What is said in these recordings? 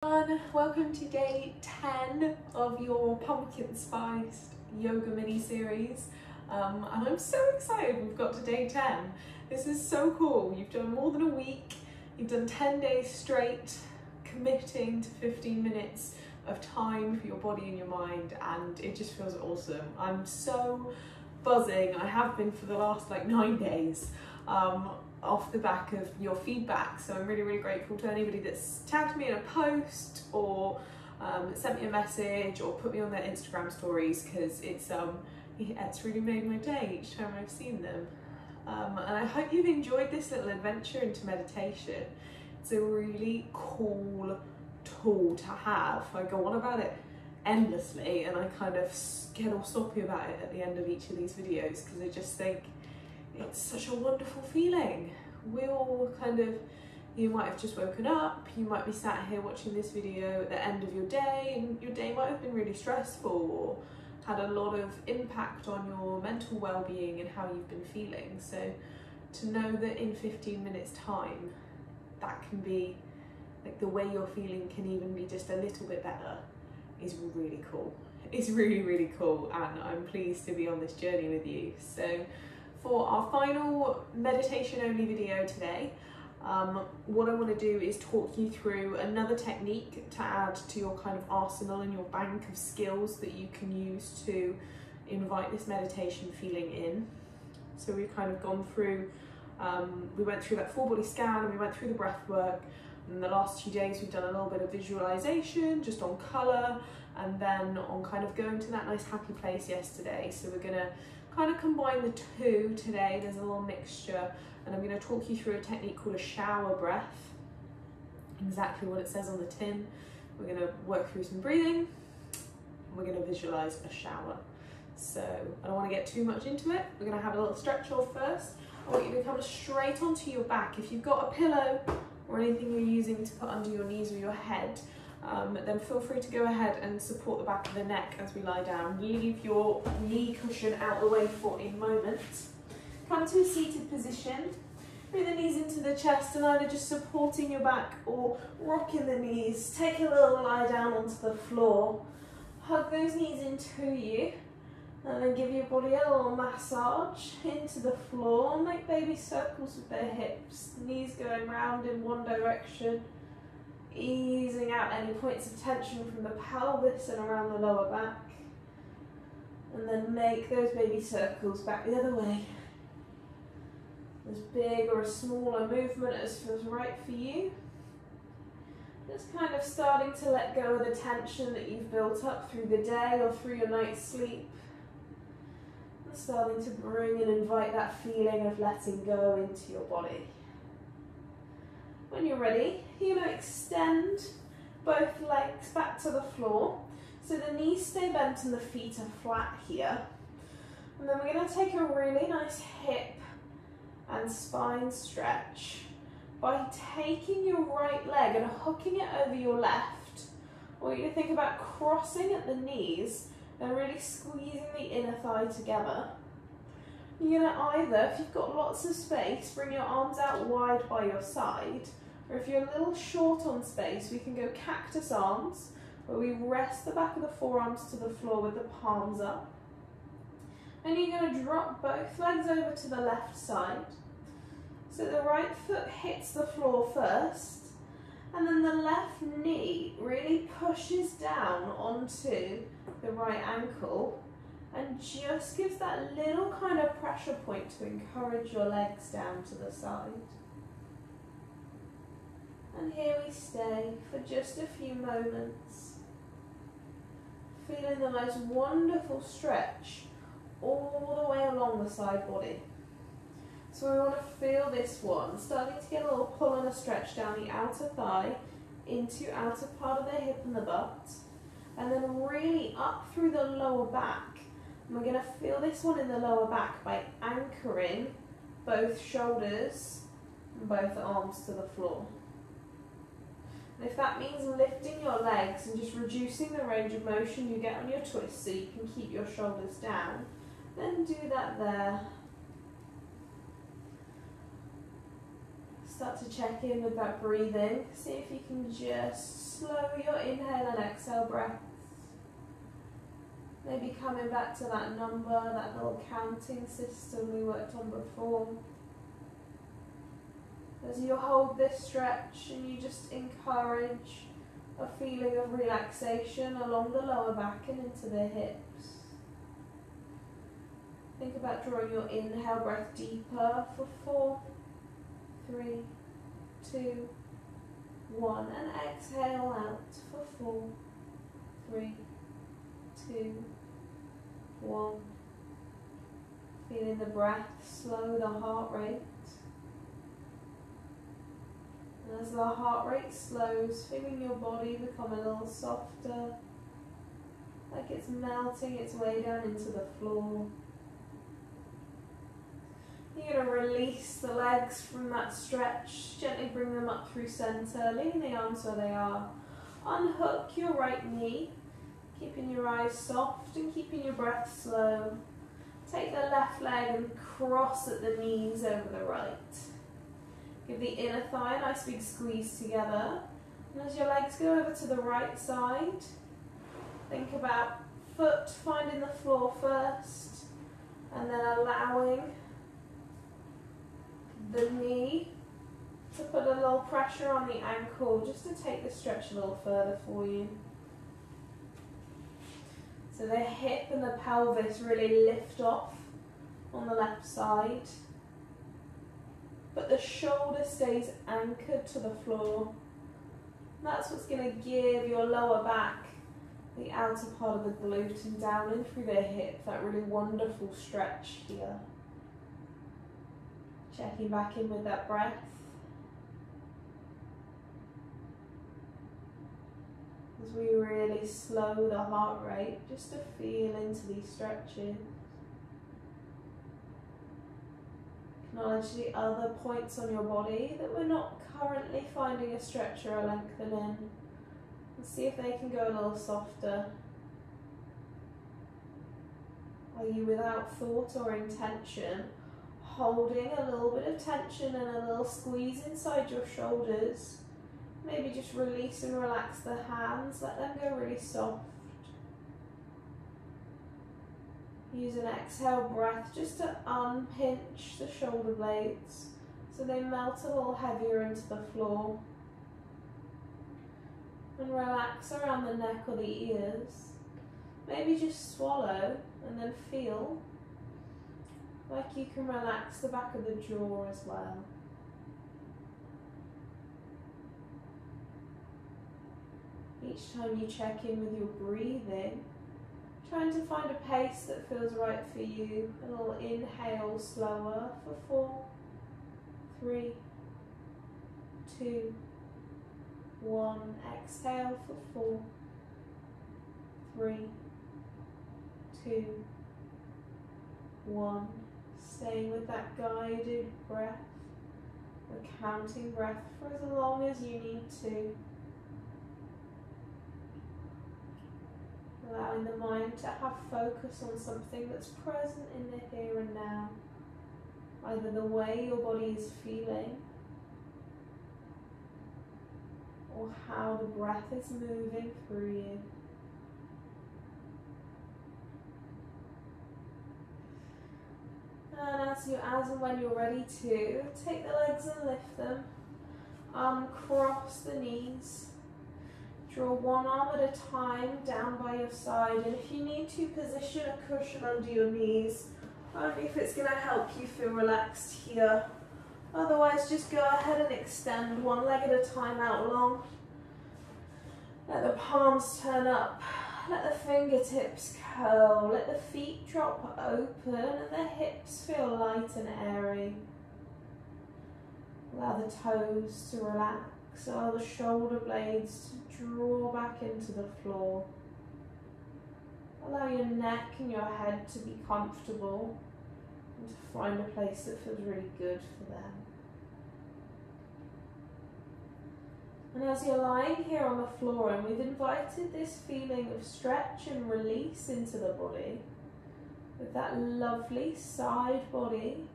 Welcome to day 10 of your pumpkin spiced yoga mini series, and I'm so excited we've got to day 10. This is so cool. You've done more than a week, you've done 10 days straight, committing to 15 minutes of time for your body and your mind, and it just feels awesome. I'm so buzzing. I have been for the last 9 days. Off the back of your feedback, so I'm really grateful to anybody that's tagged me in a post or sent me a message or put me on their Instagram stories, because it's really made my day each time I've seen them. And I hope you've enjoyed this little adventure into meditation. It's a really cool tool to have. I go on about it endlessly and I kind of get all soppy about it at the end of each of these videos, because I just think it's such a wonderful feeling. We all you might have just woken up, you might be sat here watching this video at the end of your day, and your day might have been really stressful or had a lot of impact on your mental well-being and how you've been feeling. So to know that in 15 minutes time, that can be, the way you're feeling can even be just a little bit better, is really cool. It's really cool, and I'm pleased to be on this journey with you. So for our final meditation only video today, what I want to do is talk you through another technique to add to your arsenal and your bank of skills that you can use to invite this meditation feeling in. So we've gone through, we went through that full body scan, and we went through the breath work. In the last 2 days we've done a little bit of visualization just on colour, and then on going to that nice happy place yesterday. So we're going to combine the two today. There's a little mixture, and I'm going to talk you through a technique called a shower breath, exactly what it says on the tin. We're going to work through some breathing, we're going to visualize a shower. So I don't want to get too much into it. We're going to have a little stretch off first. I want you to come straight onto your back. If you've got a pillow or anything you're using to put under your knees or your head, then feel free to go ahead and support the back of the neck as we lie down. Leave your knee cushion out the way for a moment. Come to a seated position. Bring the knees into the chest and either just supporting your back or rocking the knees. Take a little lie down onto the floor. Hug those knees into you, and then give your body a little massage into the floor. Make baby circles with their hips, knees going round in one direction, easing out any points of tension from the pelvis and around the lower back, and then make those baby circles back the other way. As big or as small a movement as feels right for you. Just starting to let go of the tension that you've built up through the day or through your night's sleep. And starting to bring and invite that feeling of letting go into your body. When you're ready, you're going to extend both legs back to the floor, so the knees stay bent and the feet are flat here. And then we're going to take a really nice hip and spine stretch by taking your right leg and hooking it over your left. I want you to think about crossing at the knees and really squeezing the inner thigh together. You're going to either, if you've got lots of space, bring your arms out wide by your side, or if you're a little short on space, we can go cactus arms, where we rest the back of the forearms to the floor with the palms up. And you're going to drop both legs over to the left side. So the right foot hits the floor first, and then the left knee really pushes down onto the right ankle and just gives that little pressure point to encourage your legs down to the side. And here we stay for just a few moments, feeling the most wonderful stretch all the way along the side body. So we want to feel this one, starting to get a little pull and a stretch down the outer thigh into outer part of the hip and the butt, and then really up through the lower back. And we're going to feel this one in the lower back by anchoring both shoulders and both arms to the floor. And if that means lifting your legs and just reducing the range of motion you get on your twist so you can keep your shoulders down, then do that there. Start to check in with that breathing. See if you can just slow your inhale and exhale breath. Maybe coming back to that number, that little counting system we worked on before. As you hold this stretch and you just encourage a feeling of relaxation along the lower back and into the hips. Think about drawing your inhale breath deeper for 4, 3, 2, 1, and exhale out for 4, 3, 2, 1. Feeling the breath slow the heart rate. And as the heart rate slows, feeling your body become a little softer, like it's melting its way down into the floor. You're going to release the legs from that stretch, gently bring them up through center, leaving the arms where they are. Unhook your right knee, keeping your eyes soft and keeping your breath slow. Take the left leg and cross at the knees over the right. Give the inner thigh a nice big squeeze together. And as your legs go over to the right side, think about foot finding the floor first, and then allowing the knee to put a little pressure on the ankle just to take the stretch a little further for you. So the hip and the pelvis really lift off on the left side, but the shoulder stays anchored to the floor. That's what's going to give your lower back the outer part of the glute and down in through the hip, that really wonderful stretch here. Checking back in with that breath. As we really slow the heart rate, just to feel into these stretches. Acknowledge the other points on your body that we're not currently finding a stretch or a lengthen in. And see if they can go a little softer. Are you, without thought or intention, holding a little bit of tension and a little squeeze inside your shoulders? Maybe just release and relax the hands, let them go really soft. Use an exhale breath just to unpinch the shoulder blades so they melt a little heavier into the floor. And relax around the neck or the ears. Maybe just swallow and then feel like you can relax the back of the jaw as well. Each time you check in with your breathing, trying to find a pace that feels right for you. A little inhale slower for 4, 3, 2, 1. Exhale for 4, 3, 2, 1. Staying with that guided breath, a counting breath for as long as you need to. Allowing the mind to have focus on something that's present in the here and now. Either the way your body is feeling, or how the breath is moving through you. And as and when you're ready to, take the legs and lift them. Uncross the knees. Draw one arm at a time down by your side, and if you need to, position a cushion under your knees, only if it's going to help you feel relaxed here. Otherwise, just go ahead and extend one leg at a time out long. Let the palms turn up, let the fingertips curl, let the feet drop open and the hips feel light and airy. Allow the toes to relax. Allow the shoulder blades to draw back into the floor. Allow your neck and your head to be comfortable and to find a place that feels really good for them. And as you're lying here on the floor, and we've invited this feeling of stretch and release into the body, with that lovely side body,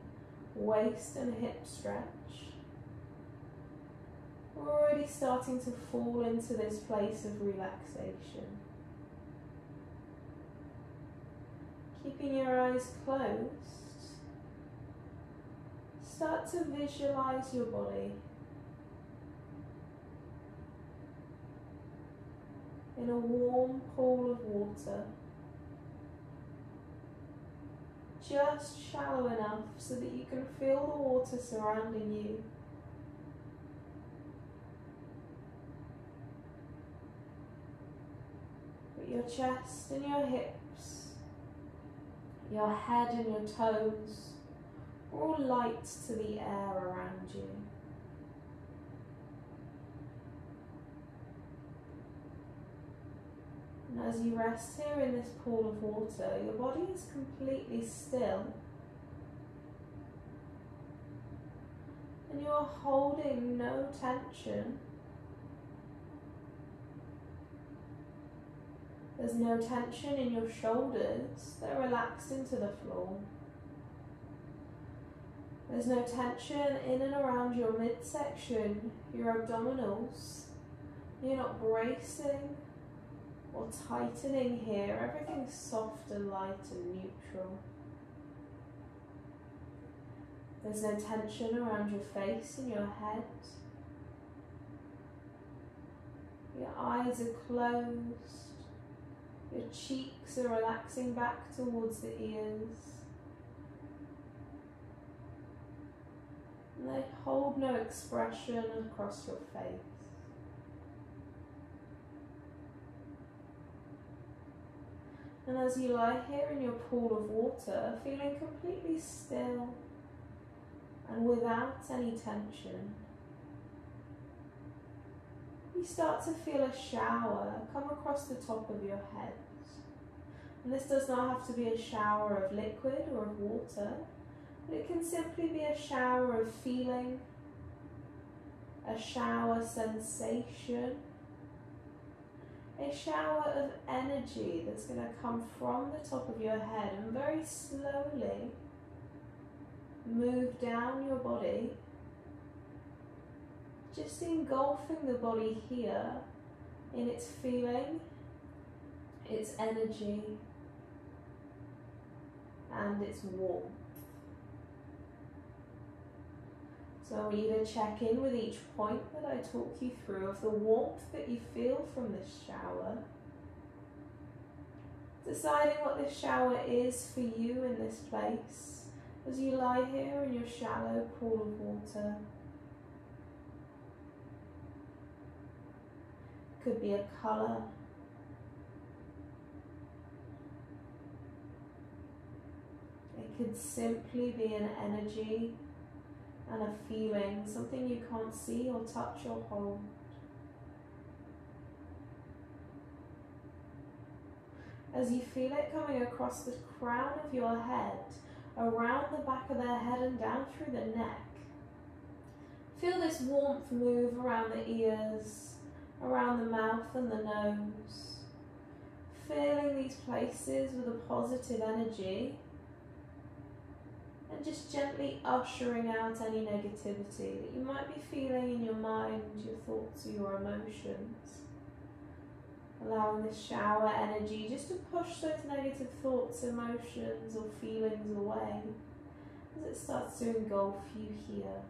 waist and hip stretch. we're already starting to fall into this place of relaxation. Keeping your eyes closed, start to visualize your body in a warm pool of water, just shallow enough so that you can feel the water surrounding you. But your chest and your hips, your head and your toes are all light to the air around you. And as you rest here in this pool of water, your body is completely still. And you are holding no tension. There's no tension in your shoulders, they're relaxed into the floor. There's no tension in and around your midsection, your abdominals. You're not bracing or tightening here, everything's soft and light and neutral. There's no tension around your face and your head. Your eyes are closed. Your cheeks are relaxing back towards the ears. And they hold no expression across your face. And as you lie here in your pool of water, feeling completely still and without any tension, you start to feel a shower come across the top of your head. And this does not have to be a shower of liquid or of water, but it can simply be a shower of feeling, a shower sensation, a shower of energy that's going to come from the top of your head and very slowly move down your body, just engulfing the body here in its feeling, its energy, and its warmth. So I want you to check in with each point that I talk you through of the warmth that you feel from this shower. Deciding what this shower is for you in this place as you lie here in your shallow pool of water. Could be a colour. It could simply be an energy and a feeling, something you can't see or touch or hold. As you feel it coming across the crown of your head, around the back of their head and down through the neck, feel this warmth move around the ears, around the mouth and the nose, filling these places with a positive energy, and just gently ushering out any negativity that you might be feeling in your mind, your thoughts or your emotions. Allowing this shower energy just to push those negative thoughts, emotions or feelings away as it starts to engulf you here.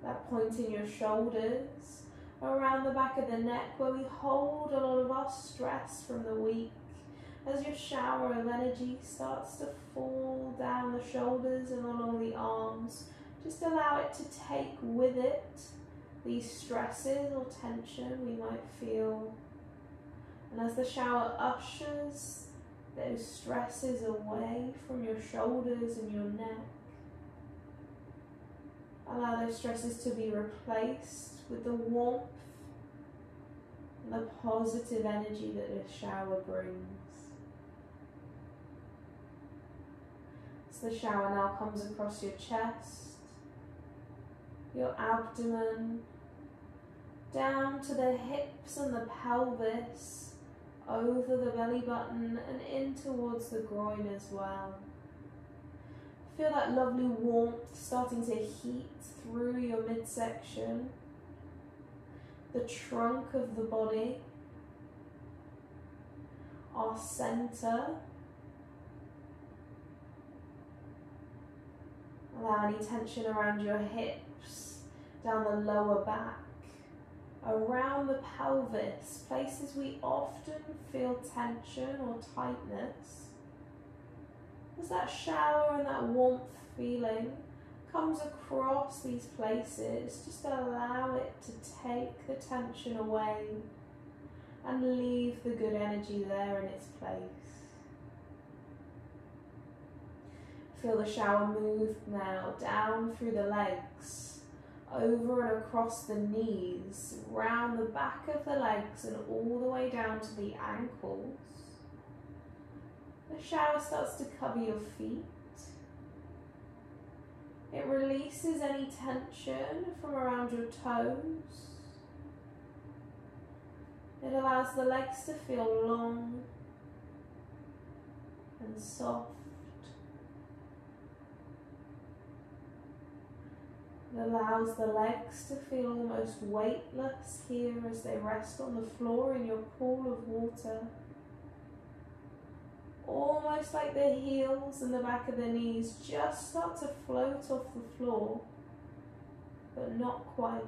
That point in your shoulders, around the back of the neck where we hold a lot of our stress from the week. As your shower of energy starts to fall down the shoulders and along the arms, just allow it to take with it these stresses or tension we might feel. And as the shower ushers those stresses away from your shoulders and your neck, allow those stresses to be replaced with the warmth and the positive energy that this shower brings. So the shower now comes across your chest, your abdomen, down to the hips and the pelvis, over the belly button and in towards the groin as well. Feel that lovely warmth starting to heat through your midsection, the trunk of the body, our center. Allow any tension around your hips, down the lower back, around the pelvis, places we often feel tension or tightness. As that shower and that warmth feeling comes across these places, just allow it to take the tension away and leave the good energy there in its place. Feel the shower move now down through the legs, over and across the knees, round the back of the legs and all the way down to the ankles. The shower starts to cover your feet. It releases any tension from around your toes. It allows the legs to feel long and soft. It allows the legs to feel almost weightless here as they rest on the floor in your pool of water. Almost like the heels and the back of the knees just start to float off the floor, but not quite.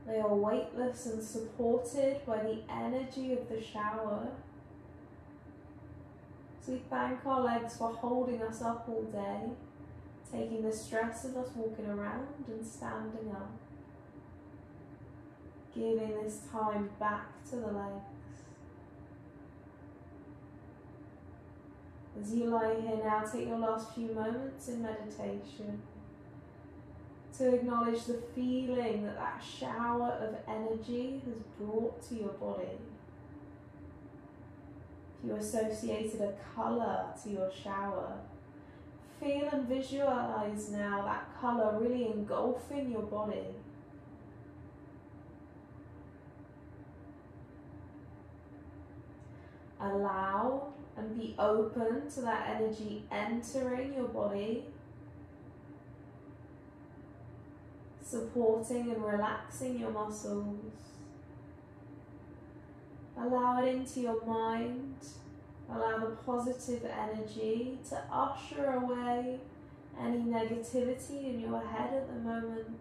They are weightless and supported by the energy of the shower. So we thank our legs for holding us up all day, taking the stress of us walking around and standing up, giving this time back to the legs. As you lie here now, take your last few moments in meditation to acknowledge the feeling that that shower of energy has brought to your body. If you associated a colour to your shower, feel and visualize now that colour really engulfing your body. Allow and be open to that energy entering your body, supporting and relaxing your muscles. Allow it into your mind. Allow the positive energy to usher away any negativity in your head at the moment.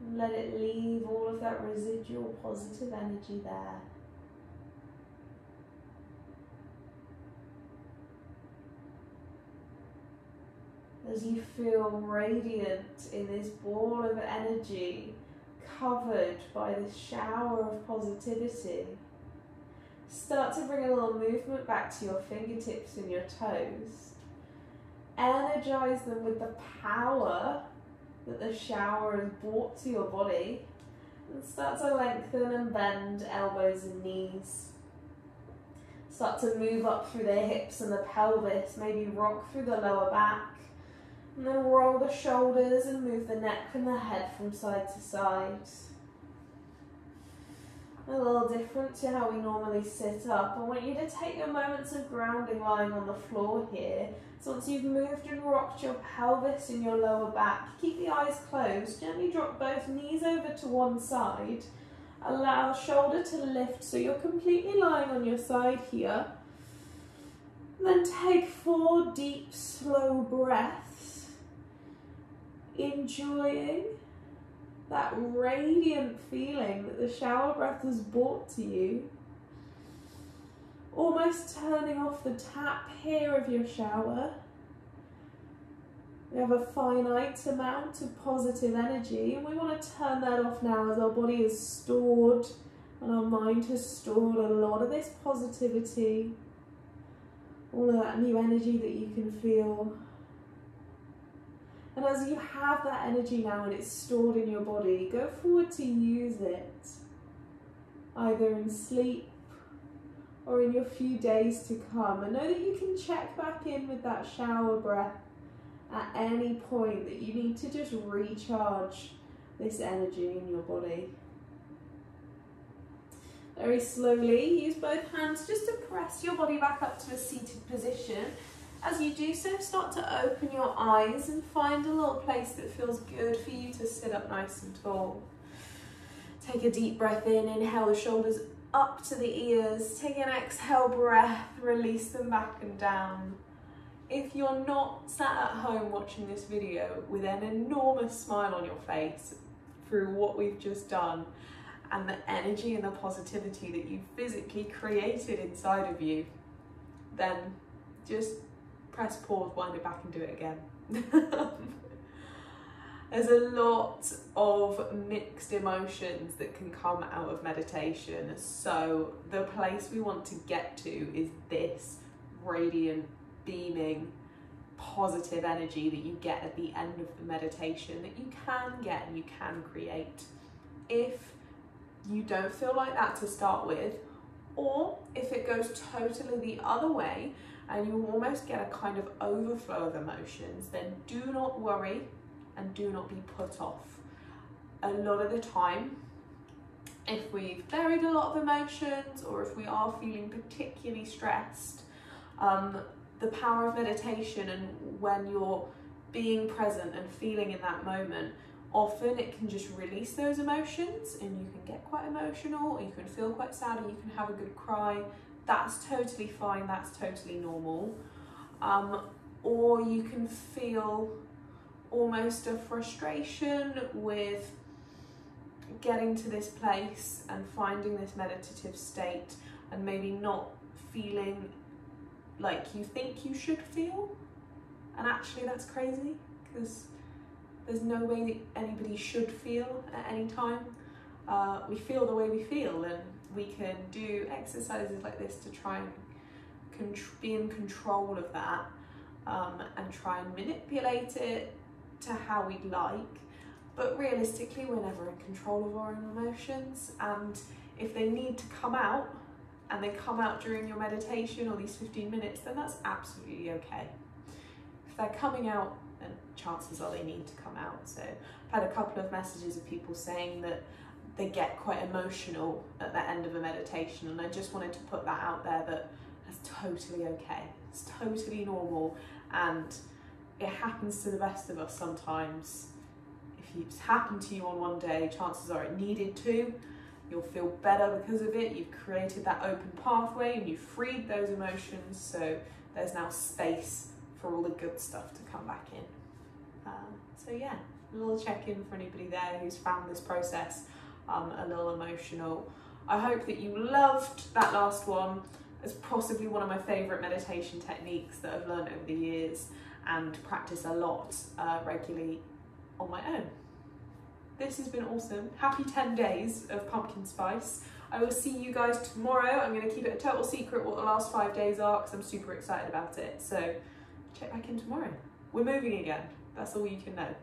And let it leave all of that residual positive energy there. As you feel radiant in this ball of energy, covered by this shower of positivity, start to bring a little movement back to your fingertips and your toes. Energize them with the power that the shower has brought to your body, and start to lengthen and bend elbows and knees. Start to move up through the hips and the pelvis, maybe rock through the lower back. And then roll the shoulders and move the neck and the head from side to side. A little different to how we normally sit up. I want you to take your moments of grounding lying on the floor here. So once you've moved and rocked your pelvis and your lower back, keep the eyes closed. Gently drop both knees over to one side. Allow the shoulder to lift so you're completely lying on your side here. And then take 4 deep, slow breaths. Enjoying that radiant feeling that the shower breath has brought to you. Almost turning off the tap here of your shower. We have a finite amount of positive energy and we want to turn that off now as our body is stored and our mind has stored a lot of this positivity, all of that new energy that you can feel. And as you have that energy now and it's stored in your body, go forward to use it, either in sleep or in your few days to come. And know that you can check back in with that shower breath at any point that you need to just recharge this energy in your body. Very slowly, use both hands just to press your body back up to a seated position. As you do so, start to open your eyes and find a little place that feels good for you to sit up nice and tall. Take a deep breath in, inhale the shoulders up to the ears. Take an exhale breath, release them back and down. If you're not sat at home watching this video with an enormous smile on your face through what we've just done, and the energy and the positivity that you physically created inside of you, then just press pause, wind it back and do it again. There's a lot of mixed emotions that can come out of meditation. So the place we want to get to is this radiant, beaming, positive energy that you get at the end of the meditation, that you can get and you can create. If you don't feel like that to start with, or if it goes totally the other way and you almost get a kind of overflow of emotions, then do not worry and do not be put off. A lot of the time, if we've buried a lot of emotions or if we are feeling particularly stressed, the power of meditation and when you're being present and feeling in that moment, often it can just release those emotions and you can get quite emotional, or you can feel quite sad, or you can have a good cry. That's totally fine, that's totally normal. Or you can feel almost a frustration with getting to this place and finding this meditative state and maybe not feeling like you think you should feel. And actually that's crazy, because there's no way that anybody should feel at any time. We feel the way we feel, and we can do exercises like this to try and be in control of that, and try and manipulate it to how we'd like. But realistically, we're never in control of our own emotions, and if they need to come out and they come out during your meditation or these 15 minutes, then that's absolutely okay. If they're coming out, then chances are they need to come out. So I've had a couple of messages of people saying that they get quite emotional at the end of a meditation, and I just wanted to put that out there, that that's totally okay. It's totally normal, and it happens to the best of us sometimes. If it's happened to you on one day, chances are it needed to. You'll feel better because of it. You've created that open pathway and you've freed those emotions, so there's now space for all the good stuff to come back in. So yeah, a little check-in for anybody there who's found this process a little emotional. I hope that you loved that last one. It's possibly one of my favourite meditation techniques that I've learned over the years and practice a lot regularly on my own. This has been awesome. Happy 10 days of pumpkin spice. I will see you guys tomorrow. I'm going to keep it a total secret what the last 5 days are, because I'm super excited about it. So check back in tomorrow. We're moving again. That's all you can know.